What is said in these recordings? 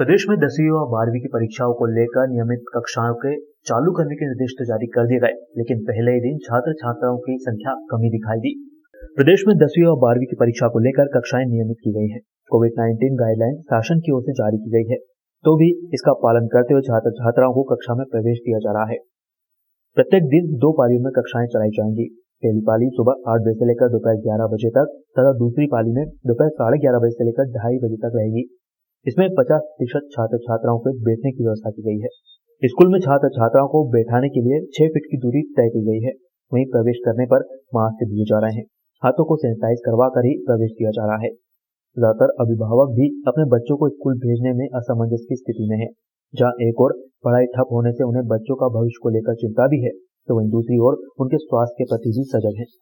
प्रदेश में 10वीं और 12वीं की परीक्षाओं को लेकर नियमित कक्षाओं के चालू करने के निर्देश तो जारी कर दिए गए, लेकिन पहले ही दिन छात्र छात्राओं की संख्या कमी दिखाई दी। प्रदेश में 10वीं और 12वीं की परीक्षा को लेकर कक्षाएं नियमित की गई हैं। कोविड-19 गाइडलाइन शासन की ओर से जारी की गई है, तो भी इसका पालन करते हुए छात्र छात्राओं को कक्षा में प्रवेश दिया जा रहा है। प्रत्येक दिन 2 पालियों में कक्षाएं चलाई जाएंगी। पहली पाली सुबह 8 बजे से लेकर दोपहर 11 बजे तक तथा दूसरी पाली में दोपहर 11:30 बजे से लेकर 2:30 बजे तक रहेगी। इसमें 50% छात्र छात्राओं को बैठने की व्यवस्था की गई है। स्कूल में छात्र छात्राओं को बैठाने के लिए 6 फीट की दूरी तय की गई है। वहीं प्रवेश करने पर मास्क दिए जा रहे हैं। हाथों को सैनिटाइज करवा कर ही प्रवेश दिया जा रहा है। ज्यादातर अभिभावक भी अपने बच्चों को स्कूल भेजने में असमंजस की स्थिति में है। जहां एक ओर पढ़ाई ठप होने से उन्हें बच्चों का भविष्य को लेकर चिंता भी है, तो वहीं दूसरी ओर उनके स्वास्थ्य के प्रति भी सजग है।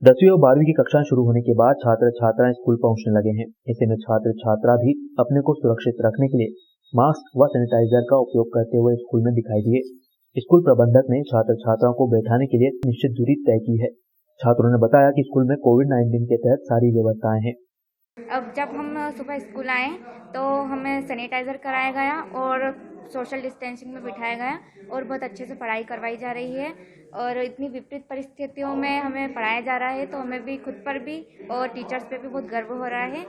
10वीं और 12वीं की कक्षाएं शुरू होने के बाद छात्र छात्राएं स्कूल पहुंचने लगे हैं। ऐसे में छात्र छात्रा भी अपने को सुरक्षित रखने के लिए मास्क व सैनिटाइजर का उपयोग करते हुए स्कूल में दिखाई दिए। स्कूल प्रबंधक ने छात्र छात्राओं को बैठाने के लिए निश्चित दूरी तय की है। छात्रों ने बताया कि स्कूल में कोविड-19 के तहत सारी व्यवस्थाएं हैं। अब जब हम सुबह स्कूल आए तो हमें सैनिटाइज़र कराया गया और सोशल डिस्टेंसिंग में बिठाया गया और बहुत अच्छे से पढ़ाई करवाई जा रही है। और इतनी विपरीत परिस्थितियों में हमें पढ़ाया जा रहा है तो हमें भी खुद पर भी और टीचर्स पे भी बहुत गर्व हो रहा है।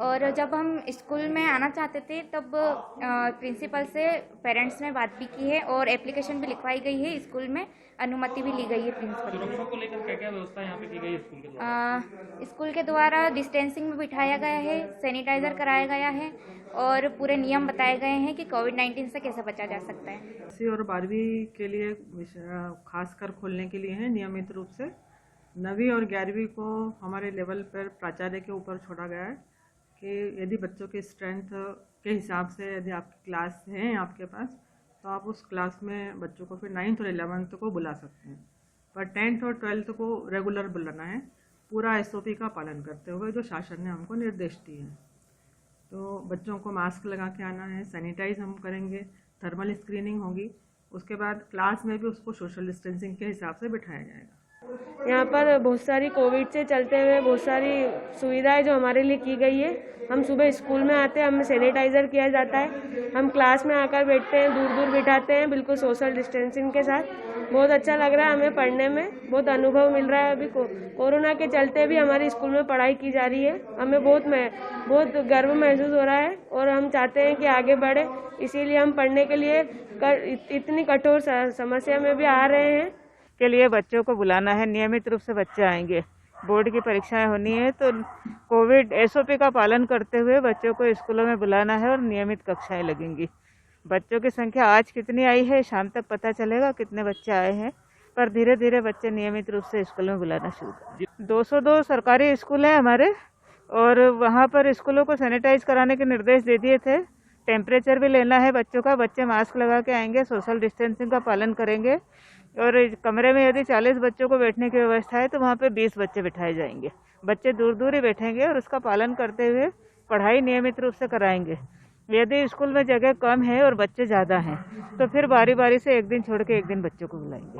और जब हम स्कूल में आना चाहते थे तब प्रिंसिपल से पेरेंट्स ने बात भी की है और एप्लीकेशन भी लिखवाई गई है। स्कूल में अनुमति भी ली गई है प्रिंसिपल से। सुरक्षा को लेकर क्या-क्या व्यवस्था यहाँ पे की गई है स्कूल के द्वारा? स्कूल के द्वारा डिस्टेंसिंग में बिठाया गया है, सैनिटाइज़र कराया गया है और पूरे नियम बताए गए हैं कि कोविड-19 से कैसे बचा जा सकता है। 10वीं और 12वीं के लिए खासकर खोलने के लिए है नियमित रूप से। 9वीं और 11वीं को हमारे लेवल पर प्राचार्य के ऊपर छोड़ा गया है कि यदि बच्चों के स्ट्रेंथ के हिसाब से यदि आपकी क्लास है आपके पास, तो आप उस क्लास में बच्चों को फिर 9th और 11th को बुला सकते हैं। पर 10th और 12th को रेगुलर बुलाना है, पूरा SOP का पालन करते हुए जो शासन ने हमको निर्देश दिए हैं। तो बच्चों को मास्क लगा के आना है, सैनिटाइज हम करेंगे, थर्मल स्क्रीनिंग होगी। उसके बाद क्लास में भी उसको सोशल डिस्टेंसिंग के हिसाब से बिठाया जाएगा। यहाँ पर बहुत सारी कोविड से चलते हुए बहुत सारी सुविधाएं जो हमारे लिए की गई है। हम सुबह स्कूल में आते हैं, हमें सैनिटाइज़र किया जाता है, हम क्लास में आकर बैठते हैं, दूर दूर बिठाते हैं बिल्कुल सोशल डिस्टेंसिंग के साथ। बहुत अच्छा लग रहा है, हमें पढ़ने में बहुत अनुभव मिल रहा है। अभी कोरोना के चलते भी हमारी स्कूल में पढ़ाई की जा रही है। हमें बहुत गर्व महसूस हो रहा है और हम चाहते हैं कि आगे बढ़े। इसीलिए हम पढ़ने के लिए इतनी कठोर समस्या में भी आ रहे हैं। के लिए बच्चों को बुलाना है, नियमित रूप से बच्चे आएंगे। बोर्ड की परीक्षाएं होनी है तो कोविड SOP का पालन करते हुए बच्चों को स्कूलों में बुलाना है और नियमित कक्षाएं लगेंगी। बच्चों की संख्या आज कितनी आई है शाम तक पता चलेगा कितने बच्चे आए हैं, पर धीरे धीरे बच्चे नियमित रूप से स्कूल में बुलाना शुरू करें। 202 सरकारी स्कूल है हमारे और वहाँ पर स्कूलों को सैनिटाइज कराने के निर्देश दे दिए थे। टेम्परेचर भी लेना है बच्चों का, बच्चे मास्क लगा के आएंगे, सोशल डिस्टेंसिंग का पालन करेंगे। और कमरे में यदि 40 बच्चों को बैठने की व्यवस्था है तो वहाँ पे 20 बच्चे बिठाए जाएंगे। बच्चे दूर दूर ही बैठेंगे और उसका पालन करते हुए पढ़ाई नियमित रूप से कराएंगे। यदि स्कूल में जगह कम है और बच्चे ज़्यादा हैं तो फिर बारी बारी से एक दिन छोड़ के एक दिन बच्चों को बुलाएंगे।